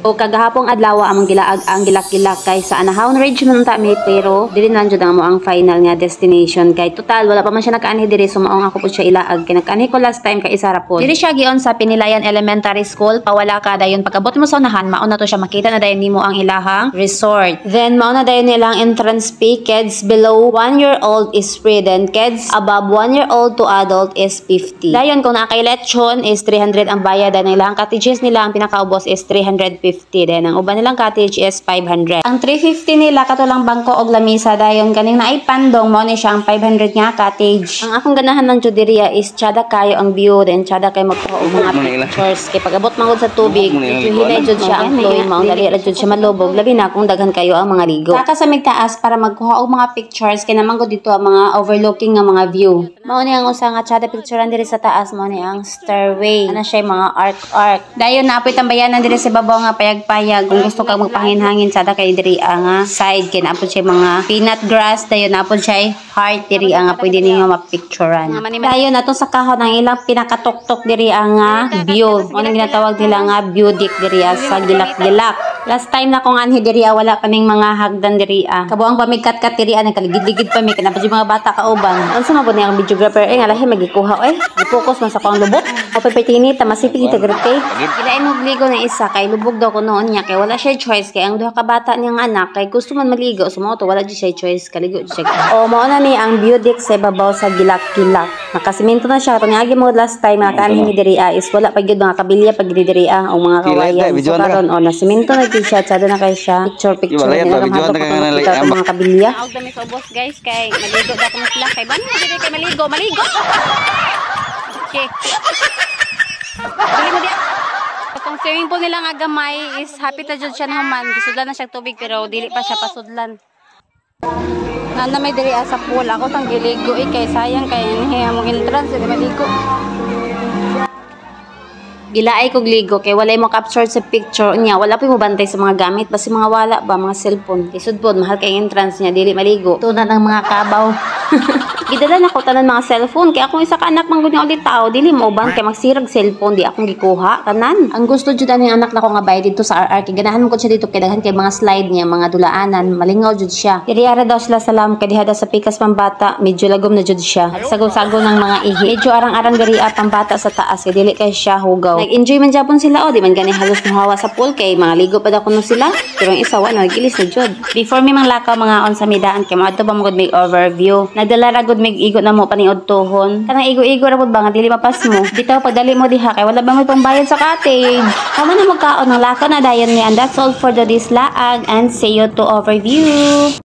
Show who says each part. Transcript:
Speaker 1: O kagahapong adlaw among gilaag ang gilak-gilak kay sa Anahawon Ridge man ta mi, pero dili na jud ang mo ang final nga destination kay total wala pa man siya nakaanhi diri, so maong ako pud siya ilaag kay nakaanhi ko last time kay Isara pod. Diri siya gion sa Pinilayan Elementary School, pawala ka dayon pagabot mo sa unahan mao na to siya makita na dayon nimo ang ilahang resort. Then mao na dayon nilang entrance fee, kids below 1 year old is free, then kids above 1 year old to adult is 50. Dayon kung nakay lechon is 300 ang bayad, dan ilang cottages nila ang pinakaubos is 350. Then ang uban nilang cottage is 500. Ang 350 nila katulang bangko og lamisa, dayon kaning naay pandong mo ni siya ang 500 nga cottage. Ang akong ganahan ng Juderia is tsada kayo ang view, then tsada kayo magkuha og mga pictures kay pagabot mangod sa tubig medyo hinay jud siya ang flow, mao dali ra jud siya malubog labi na kung daghan kayo ang mga ligo. Kaka sa taas para magkuha og mga pictures kay naman gud dito ang mga overlooking nga mga view. Mao ni ang usa nga tsada picturean diri sa taas, mao ni ang stairway ana siya mga arc. Dayon naapoy tambayanan diri sa babaw nga payag-payag kung gusto kang magpangin-hangin sada kay diri nga side kay naapod siya mga peanut grass, dayon naapod siya heart diri nga pwede ninyo mapicturean. Dayon nato sa kahon ang ilang pinakatuktok diri nga view, ano ginatawag nila nga view deck diri sa gilak-gilak. Last time na kung anhi diri wala pa ning mga hagdan diri kabuang pamigkat-kat diri nagkaligid-ligid pa mi kana pa mga bata kauban. Unsa man ni ang videographer ngalahi magikuha i-focus man sa kong lubot o pepetini ta masipig integrity. Gilain mo ligo na isa kay lubog daw ko noon niya kay wala siya choice kay ang duha ka bata niyang anak kay gusto man maligo so mao to wala siya choice kaligo siya. O mao na ni ang view deck sa babaw sa gilak-gilak. Nakasimento na siya tungagi mo last time nakaanhi diri is wala pa gyud mga kabilya pag diri o mga kawayan. So karon na simento na siya tsada na kay siya picture mga kabilya. Og dami sa ubos guys kay maligo daw ko sila kay bani diri kay maligo. Check. Dili mo dia. Kung swimming pool nila nga gamay is happy ta jud siya naman. Gisudlan na siya tubig pero dili pa siya pasudlan. Nana may diri sa pool ako tang giligo kay sayang kay niya mong entrance di maligo. Gilaay kog ligo kay walay mo capture sa picture niya, wala pa mo bantay sa mga gamit basi mga wala ba mga cellphone. Isud pod mahal kay entrance niya dili maligo. Tunan ang mga kabaw. Gidala na ko tanan mga cellphone kay akong isa ka anak man gud nga ulit tao dili mo ban kay magsirag cellphone di akong gikuha tanan. Ang gusto jud ani anak nako nga bayad dito sa RR kay ganahan mo ko siya dito kay daghan kay mga slide niya, mga dulaanan, malingaw jud siya. Diri ara daw sila salam kay diha sa pikas pambata, medyo lagom na jud siya. Sagol-sagol ng mga ihi. Medyo arang-arang diri pambata sa taas kay dili kay siya hugaw. Nag-enjoy man japon sila di man gani halos mohawa sa pool kay mga ligo pa daw kuno sila. Pero ang isa wa nagilis na jud. Before mi mang lakaw mga on sa midaan kay maadto ba mo gud may overview. Nagdala ra gud mig igo na mo paniod tuhon. Kanang igo-igo ra pud ba nga dili mapas mo. Bitaw pagdali mo diha kay wala ba may pambayad sa cottage. Amo na magkaon ng lakaw na dayon ni, and that's all for the dislaag and see you to overview.